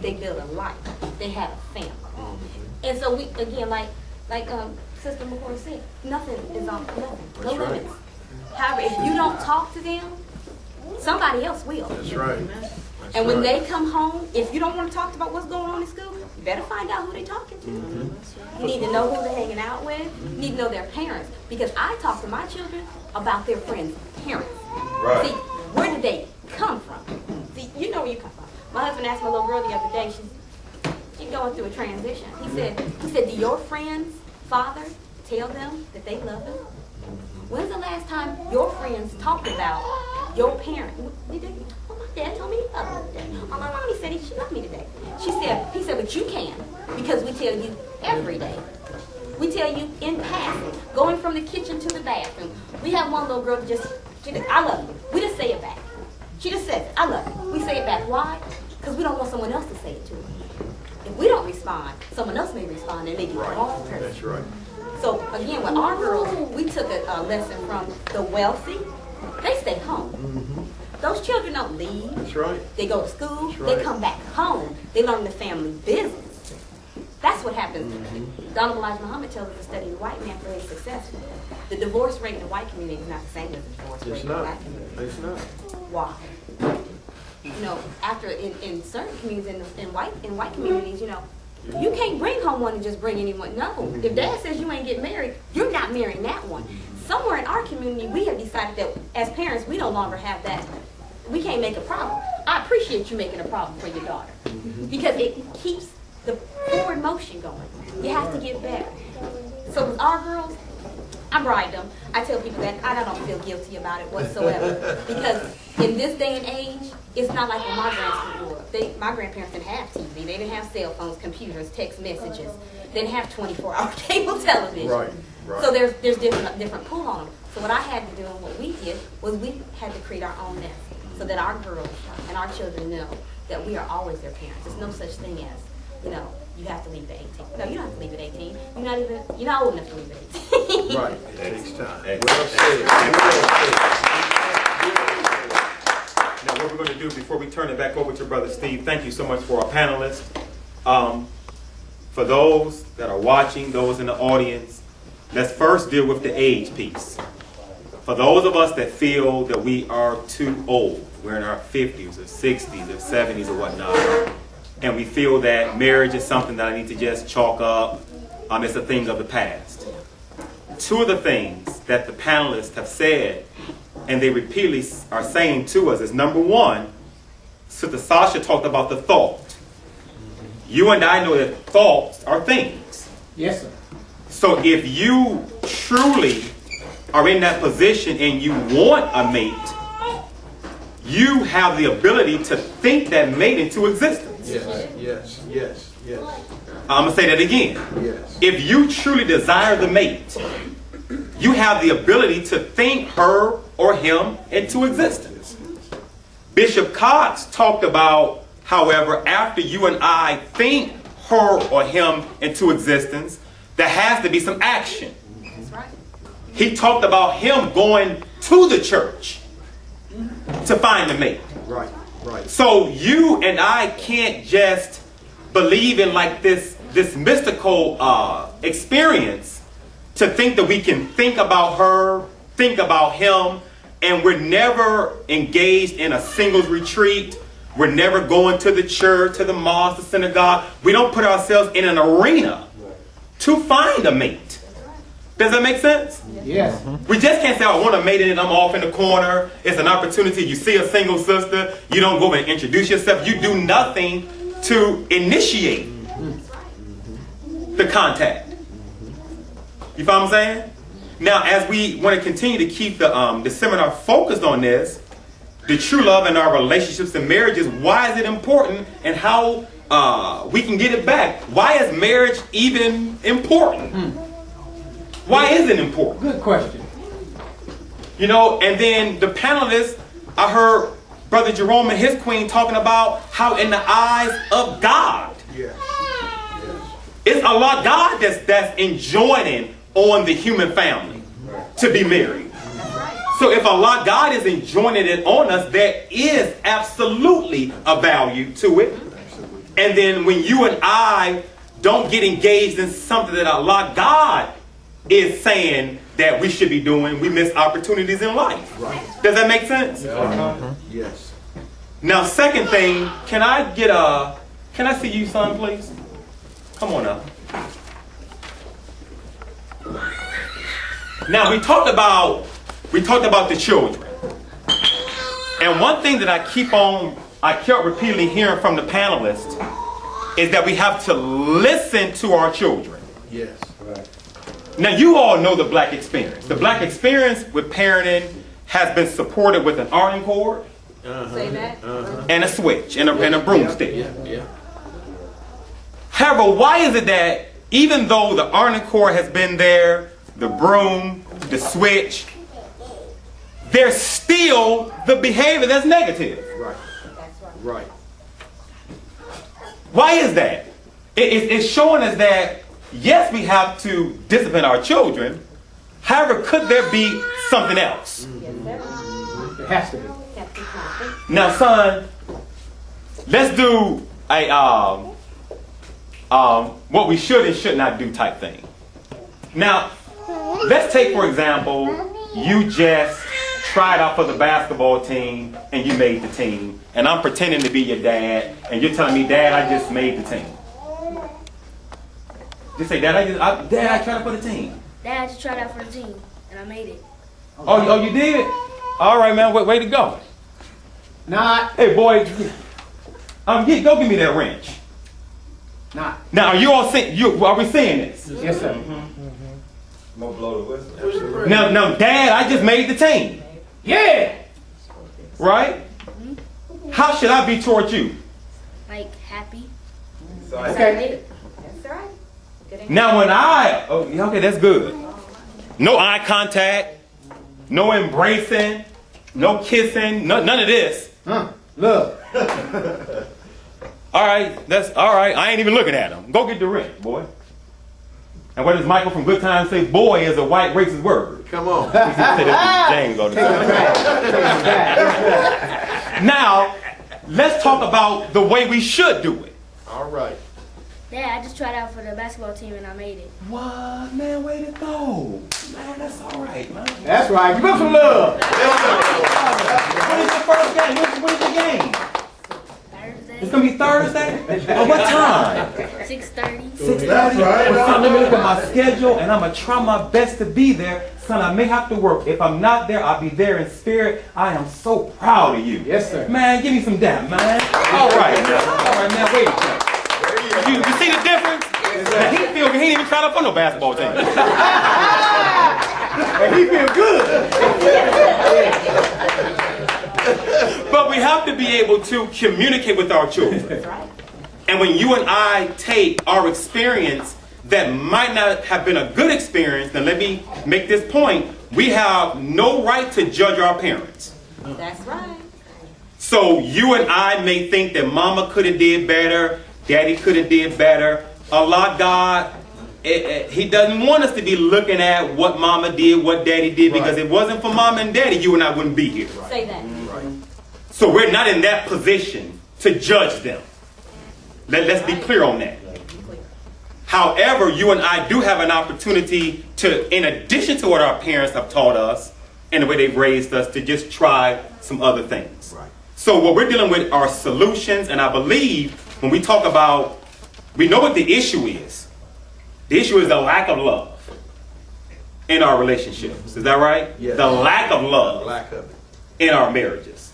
They built a life. They had a family. And so we again, like Sister McCoy said, nothing is on nothing. No limits. However, if you don't talk to them, somebody else will. That's right. And when they come home, if you don't want to talk about what's going on in school, you better find out who they're talking to. You need to know who they're hanging out with. You need to know their parents. Because I talk to my children about their friends' parents. Right. See, where did they come from? See, you know where you come from. My husband asked my little girl the other day, she's going through a transition. He said, do your friends' father tell them that they love them? When's the last time your friends talked about your parent? Oh, my dad told me he loved me today. Oh, my mommy said she loved me today. He said, but you can, because we tell you every day. We tell you in passing, going from the kitchen to the bathroom. We have one little girl that I love you. We just say it back. She just says it, I love you. We say it back. Why? Because we don't want someone else to say it to her. If we don't respond, someone else may respond and they get the wrong person. That's right. So again, with our girls, we took a lesson from the wealthy. They stay home. Those children don't leave. That's right. They go to school. That's right. They come back home. They learn the family business. That's what happens. Donald Elijah Muhammad tells us to study the white man for his successful. The divorce rate in the white community is not the same as the divorce rate in the black community. It's not. Why? You know, after in certain communities, in white communities, you know, you can't bring home one and just bring anyone. No. If dad says you ain't getting married, you're not marrying that one. Somewhere in our community, we have decided that as parents, we no longer have that. We can't make a problem. I appreciate you making a problem for your daughter because it keeps the forward motion going. You have to get better. So with our girls, I bride them. I tell people that I don't feel guilty about it whatsoever because in this day and age, it's not like when my grandparents grew up. My grandparents didn't have TV. They didn't have cell phones, computers, text messages. They didn't have 24-hour cable television. Right. So there's different pull on them. So what I had to do and what we did was we had to create our own nest so that our girls and our children know that we are always their parents. There's no such thing as, you know, you have to leave at 18. No, you don't have to leave at 18. You're not old enough to leave at 18. Right. It takes time. Well said. Now, what we're going to do before we turn it back over to Brother Steve, thank you so much for our panelists. For those that are watching, those in the audience, let's first deal with the age piece. For those of us that feel that we are too old, we're in our 50s or 60s or 70s or whatnot, and we feel that marriage is something that I need to just chalk up, it's a thing of the past. Two of the things that the panelists have said, and they repeatedly are saying to us, is number one, Sister Sasha talked about the thought. You and I know that thoughts are things. Yes, sir. So if you truly are in that position and you want a mate, you have the ability to think that mate into existence. Yes. I'm going to say that again. Yes. If you truly desire the mate, you have the ability to think her or him into existence. Bishop Cox talked about, however, after you and I think her or him into existence, there has to be some action. That's right. He talked about him going to the church to find a mate. Right. So you and I can't just believe in like this mystical experience to think that we can think about her, think about him, and we're never engaged in a singles retreat. We're never going to the church, to the mosque, the synagogue. We don't put ourselves in an arena to find a mate. Does that make sense? Yes. We just can't say, I want a mate and I'm off in the corner. It's an opportunity. You see a single sister, you don't go and introduce yourself. You do nothing to initiate the contact. You follow what I'm saying? Now, as we want to continue to keep the seminar focused on this, the true love in our relationships and marriages, why is it important and how we can get it back? Why is marriage even important? Why is it important? Good question. You know, and then the panelists, I heard Brother Jerome and his queen talking about how in the eyes of God, it's Allah God that's enjoining on the human family to be married. So if Allah God is enjoining it on us, there is absolutely a value to it. And then when you and I don't get engaged in something that Allah God is saying that we should be doing, we miss opportunities in life. Right. Does that make sense? Yes. Now, second thing, can I see you, son, please? Come on up. Now, we talked about the children. And one thing that I kept repeatedly hearing from the panelists is that we have to listen to our children. Yes. Now, you all know the black experience. The black experience with parenting has been supported with an Arden cord. Say that. and a switch and a broomstick. Yeah. However, why is it that even though the Army Corps has been there, the broom, the switch, there's still the behavior that's negative? Right. Right. Why is that? It's showing us that, yes, we have to discipline our children. However, could there be something else? It has to be. Now, son, let's do a what we should and should not do type thing. Now, let's take, for example, you just tried out for the basketball team and you made the team, and I'm pretending to be your dad, and you're telling me, Dad, I just made the team. Just say, Dad, I tried out for the team. Dad, I just tried out for the team, and I made it. Oh, you did? All right, man. Way to go. Not. Hey, boy, go give me that wrench. Not. Now, are you all seeing? Are we seeing this? Yes, sir. I'm gonna blow the whistle. Now, Dad, I just made the team. Yeah. Right? How should I be towards you? Like, happy. Okay. That's right. Now, when okay, that's good. No eye contact, no embracing, no kissing, none of this. Look. All right, that's all right. I ain't even looking at him. Go get the wrench, boy. And what does Michael from Good Times say? Boy is a white racist word. Come on. He said that James on the Now, let's talk about the way we should do it. All right. Dad, I just tried out for the basketball team, and I made it. What? Man, way to go. Man, that's all right, man. That's right. Give him some love. When is the first game? When is the game? Thursday. It's going to be Thursday? At what time? 6:30. 6:30? That's right. Well, son, let me look at my schedule, and I'm going to try my best to be there. Son, I may have to work. If I'm not there, I'll be there in spirit. I am so proud of you. Yes, sir. Man, give me some dap, man. All right, man, wait a second. You see the difference? He ain't even tried out for no basketball team. And he feel good. But we have to be able to communicate with our children. And when you and I take our experience that might not have been a good experience, then let me make this point. We have no right to judge our parents. That's right. So you and I may think that mama could have did better, daddy could have did better. Allah, God, He doesn't want us to be looking at what mama did, what daddy did, because if it wasn't for mama and daddy, you and I wouldn't be here. Say that. So we're not in that position to judge them. Let's be clear on that. However, you and I do have an opportunity to, in addition to what our parents have taught us and the way they've raised us, to just try some other things. Right. So what we're dealing with are solutions, and I believe when we talk about, we know what the issue is. The issue is the lack of love in our relationships. Is that right? Yes. The lack of love Lack of it. in our marriages.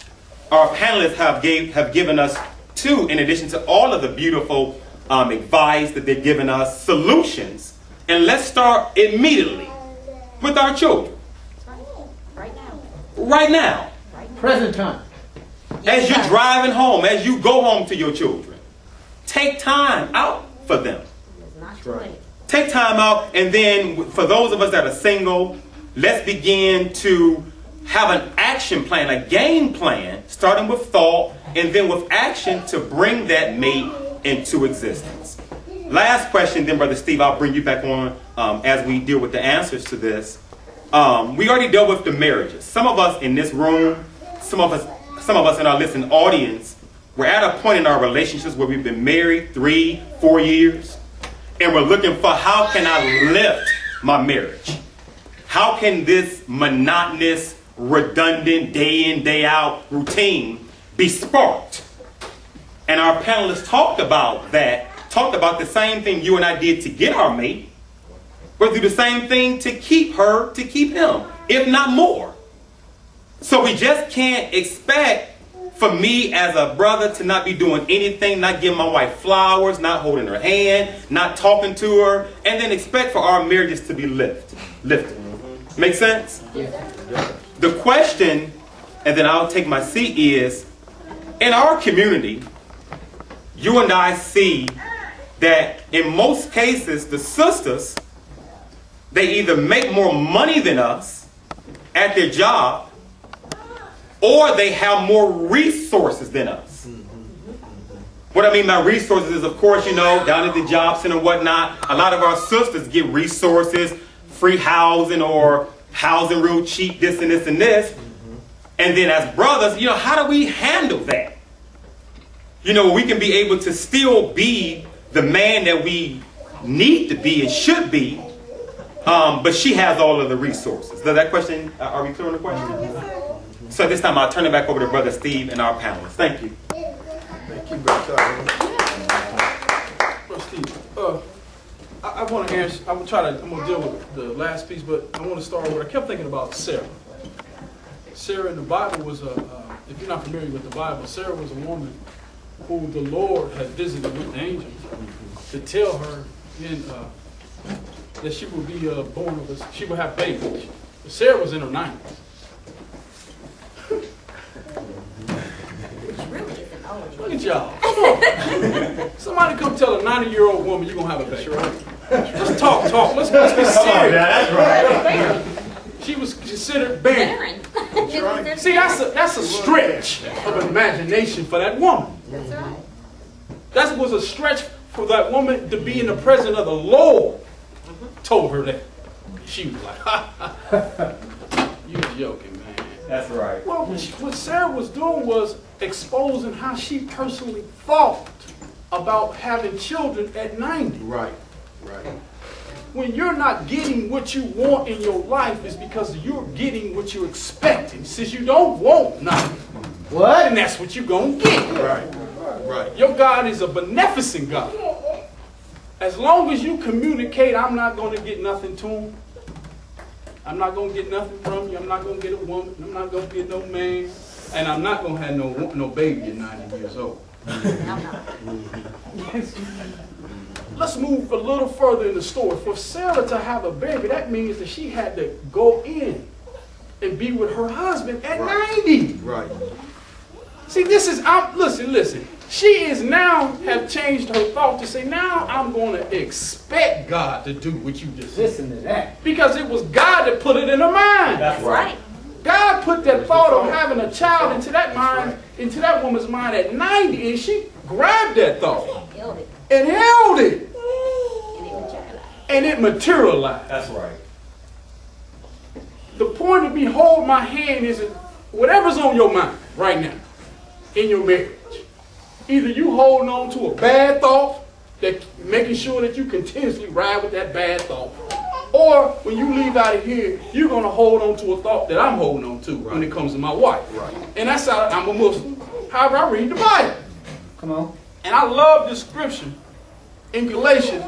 Our panelists have given us two, in addition to all of the beautiful advice that they've given us, solutions. And let's start immediately with our children. Right now. Right now. Present time. As you're driving home, as you go home to your children, take time out for them. It's not too late. Take time out, and then for those of us that are single, let's begin to have an action plan, a game plan, starting with thought and then with action to bring that mate into existence. Last question, then, Brother Steve, I'll bring you back on as we deal with the answers to this. We already dealt with the marriages. Some of us in this room, some of us in our listening audience, we're at a point in our relationships where we've been married 3, 4 years, and we're looking for how can I lift my marriage? How can this monotonous, redundant, day in, day out routine be sparked? And our panelists talked about that, talked about the same thing you and I did to get our mate, but do the same thing to keep her, to keep him, if not more. So we just can't expect for me as a brother to not be doing anything, not giving my wife flowers, not holding her hand, not talking to her, and then expect for our marriages to be lifted. Make sense? Yeah. The question and then I'll take my seat, is in our community, you and I see that in most cases, the sisters, they either make more money than us at their job, or they have more resources than us. What I mean by resources is, of course, you know, down at the job center and whatnot, a lot of our sisters get resources, free housing or housing real cheap, this and this and this. And then as brothers, you know, how do we handle that? You know, we can be able to still be the man that we need to be and should be, but she has all of the resources. Does that question, are we clear on the question? So this time I'll turn it back over to Brother Steve and our panelists. Thank you. Thank you, Brother. Brother Steve, I want to answer. I'm gonna deal with the last piece, but I want to start with. I kept thinking about Sarah. Sarah in the Bible was if you're not familiar with the Bible, Sarah was a woman who the Lord had visited with angels to tell her that she would be born of us. She would have babies. But Sarah was in her 90s. Look at y'all. Somebody come tell a 90-year-old woman you're going to have a baby. Just talk. Let's be serious. That's right. She was considered barren. That's right. See, that's a stretch of imagination for that woman. That's right. That was a stretch for that woman to be in the presence of the Lord. Told her that. She was like, you joking, man. That's right. Well, what Sarah was doing was exposing how she personally thought about having children at 90. Right. When you're not getting what you want in your life, it's because you're getting what you're expecting. Since you don't want nothing, What? and that's what you're going to get. Right. Your God is a beneficent God. As long as you communicate, I'm not going to get nothing to him. I'm not going to get nothing from you. I'm not going to get a woman. I'm not going to get no man. And I'm not going to have no baby at 90 years old. Let's move a little further in the story. For Sarah to have a baby, that means that she had to go in and be with her husband at 90. Right. See, this is, listen. She is now have changed her thought to say, now I'm going to expect God to do what you just said. Listen to that. Because it was God that put it in her mind. That's right. God put that thought of having a child into that mind, into that woman's mind at 90, and she grabbed that thought and held it. And it materialized. That's right. The point of me hold my hand is whatever's on your mind right now in your marriage. Either you holding on to a bad thought, that making sure that you continuously ride with that bad thought, or when you leave out of here, you're going to hold on to a thought that I'm holding on to when it comes to my wife. Right. And that's how I'm a Muslim. However, I read the Bible. Come on. And I love this scripture in Galatians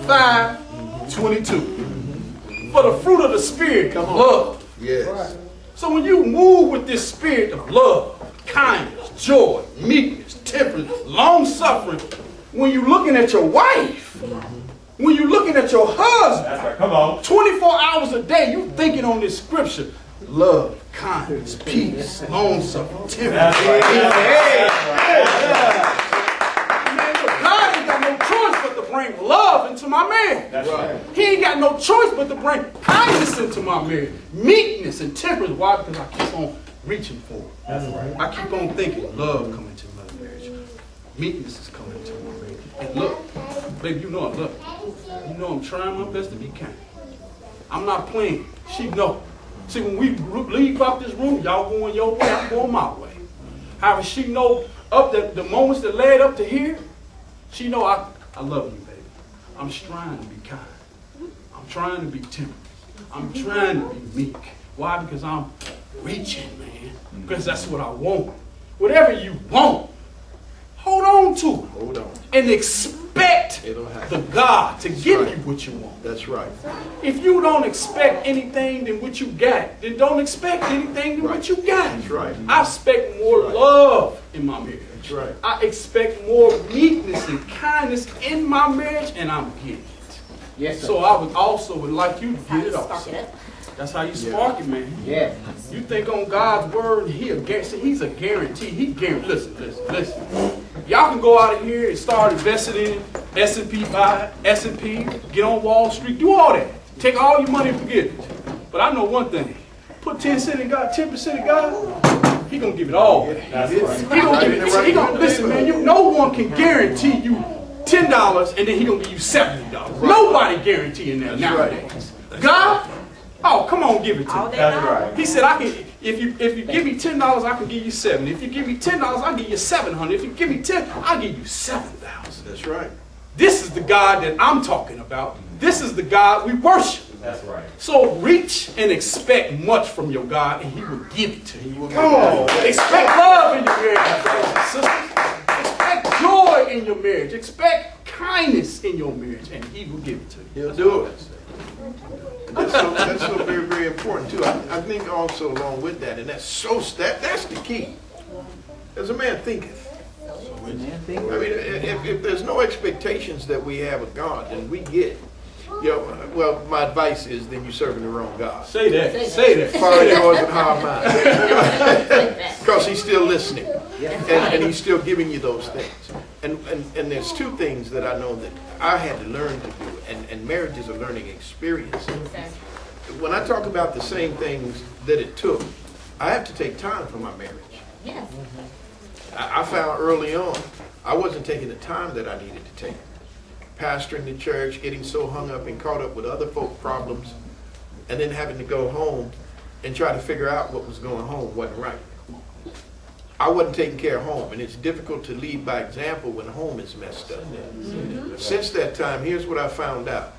5:22. For the fruit of the Spirit comes love. Yes. So when you move with this spirit of love, kindness, joy, meekness, temperance, long-suffering, when you're looking at your wife, when you're looking at your husband, That's right. Come on. 24 hours a day, you're thinking on this scripture. Love, kindness, peace, long-suffering, temperance. Man, look, God ain't got no choice but to bring love into my marriage. That's right. He ain't got no choice but to bring kindness into my marriage, meekness and temperance. Why? Because I keep on reaching for it. That's right. I keep on thinking love coming to my marriage. Meekness is coming to my marriage. And look, baby, you know I love you. You know I'm trying my best to be kind. I'm not playing. She know. See, when we leave out this room, y'all going your way, I'm going my way. However, she know up the moments that led up to here, she know I love you, baby. I'm trying to be kind. I'm trying to be temperate. I'm trying to be meek. Why? Because I'm reaching, man. Because that's what I want. Whatever you want, hold on to it. Hold on. And expect the God to give you what you want. That's right. If you don't expect anything than what you got, then don't expect anything than what you got. That's right. I expect more love in my marriage. That's right. I expect more meekness and kindness in my marriage, and I'm getting it. Yes, sir. So I would like you to get it also. That's how you spark it, man. Yeah. You think on God's word, he's a guarantee. Listen. Y'all can go out of here and start investing in S&P 5, S&P, get on Wall Street, do all that. Take all your money and forget it. But I know one thing. Put 10 cents in God, 10% in God, He gonna give it all. That's right. He gonna give it. He gonna listen, man. No one can guarantee you $10 and then He gonna give you $70. Nobody guaranteeing that nowadays. God, oh come on, give it to me. That's right. He said, I can. If you give me $10, I can give you $70. If you give me $10, I'll give you $700. If you give me 10, I'll give you 7,000. That's right. This is the God that I'm talking about. This is the God we worship. That's right. So reach and expect much from your God, and He will give it to you. Come on. Expect love in your marriage, brothers and sisters. Expect joy in your marriage. Expect kindness in your marriage, and He will give it to you. He'll do it. That's so very, very important too. I think also along with that, and that's the key. As a man thinketh. I mean, if there's no expectations that we have of God, then we get, well, my advice is then you're serving the wrong God. Say that. Say that. Fire yours and hard mine. Because He's still listening. And He's still giving you those things. And there's two things that I know that I had to learn to do, and marriage is a learning experience. When I talk about the same things that it took, I have to take time for my marriage. Yes. I found early on, I wasn't taking the time that I needed to take. Pastoring the church, getting so hung up and caught up with other folk problems, and then having to go home and try to figure out what was going on wasn't right. I wasn't taking care of home, and it's difficult to lead by example when home is messed up. Since that time, here's what I found out.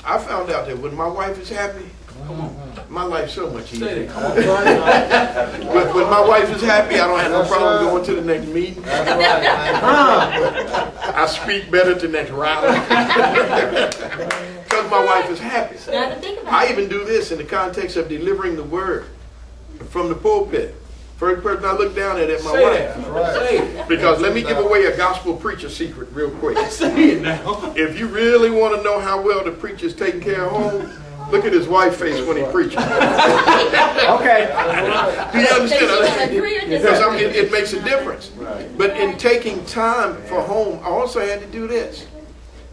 I found out that when my wife is happy, my life's so much easier. When my wife is happy, I don't have no problem going to the next meeting. I speak better to the next rally. Because my wife is happy. I even do this in the context of delivering the word from the pulpit. First person I look down at my wife. Because let me give away a gospel preacher secret real quick. Say it now. If you really want to know how well the preacher's taking care of home, look at his wife's face when he preaches. Okay. Do you understand? Because it makes a difference. But in taking time for home, I also had to do this.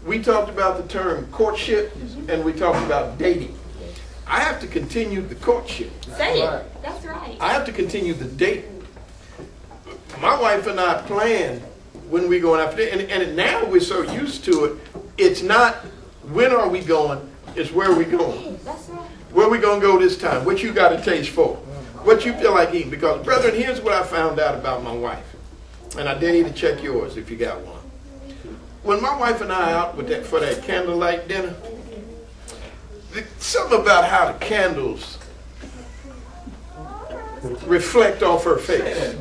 We talked about the term courtship, and we talked about dating. I have to continue the courtship. Say it. That's right. I have to continue the dating. My wife and I plan when we're going after it, and now we're so used to it. It's not when are we going, it's where are we going. That's right. Where we going to go this time? What you got a taste for? What you feel like eating? Because, brethren, here's what I found out about my wife. And I dare you to check yours if you got one. When my wife and I are out with for that candlelight dinner, something about how the candles reflect off her face.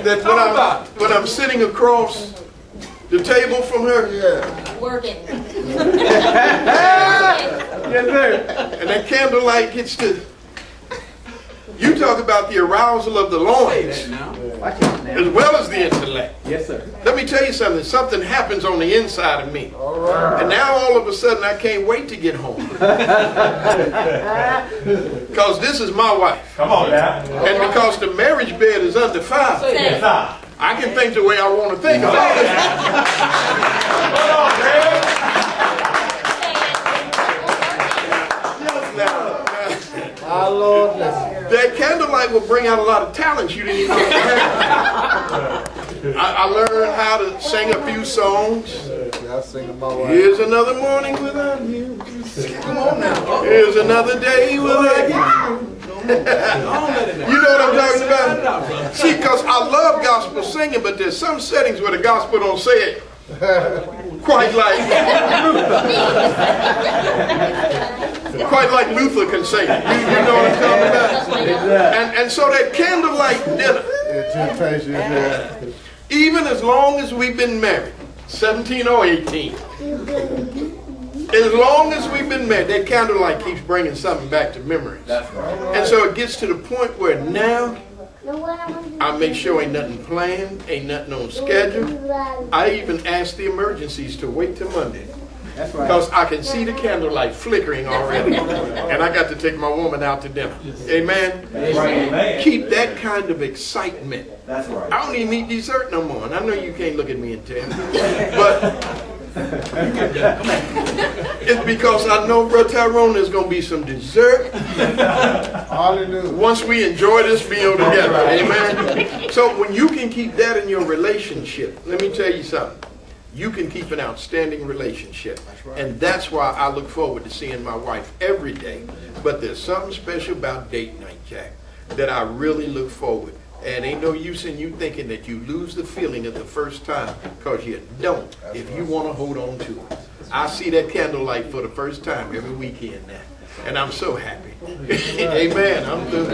That when I'm sitting across the table from her, Working. yes, sir. And that candlelight gets to, you talk about the arousal of the loins as well as the intellect. Yes, sir. Let me tell you something. Something happens on the inside of me. All right. And now all of a sudden I can't wait to get home. Because this is my wife. Come on now. And because the marriage bed is undefiled, Yes, sir. I can think the way I want to think about it. Our Lord, listen. That candlelight will bring out a lot of talents you didn't even know you had. I learned how to sing a few songs. I sing to my wife. Here's another morning without you. Come on now. Here's another day without you. You know what I'm talking about? See, because I love gospel singing, but there's some settings where the gospel don't say it quite like Luther can say it. You know what I'm talking about? And so that candlelight dinner, even as long as we've been married, 17 or 18, as long as we've been married, that candlelight keeps bringing something back to memories. That's right. And so it gets to the point where now I make sure ain't nothing planned, ain't nothing on schedule. I even ask the emergencies to wait till Monday. That's right. Because I can see the candlelight flickering already. And I got to take my woman out to dinner. Amen? That's right. Keep that kind of excitement. That's right. I don't even eat dessert no more. And I know you can't look at me and tell. But it's because I know, Brother Tyrone, there's going to be some dessert. Hallelujah. Once we enjoy this meal together. Amen? So when you can keep that in your relationship, let me tell you something. You can keep an outstanding relationship. And that's why I look forward to seeing my wife every day. But there's something special about date night, Jack, that I really look forward. And ain't no use in you thinking that you lose the feeling of the first time, because you don't if you want to hold on to it. I see that candlelight for the first time every weekend now. And I'm so happy. Amen. I'm through.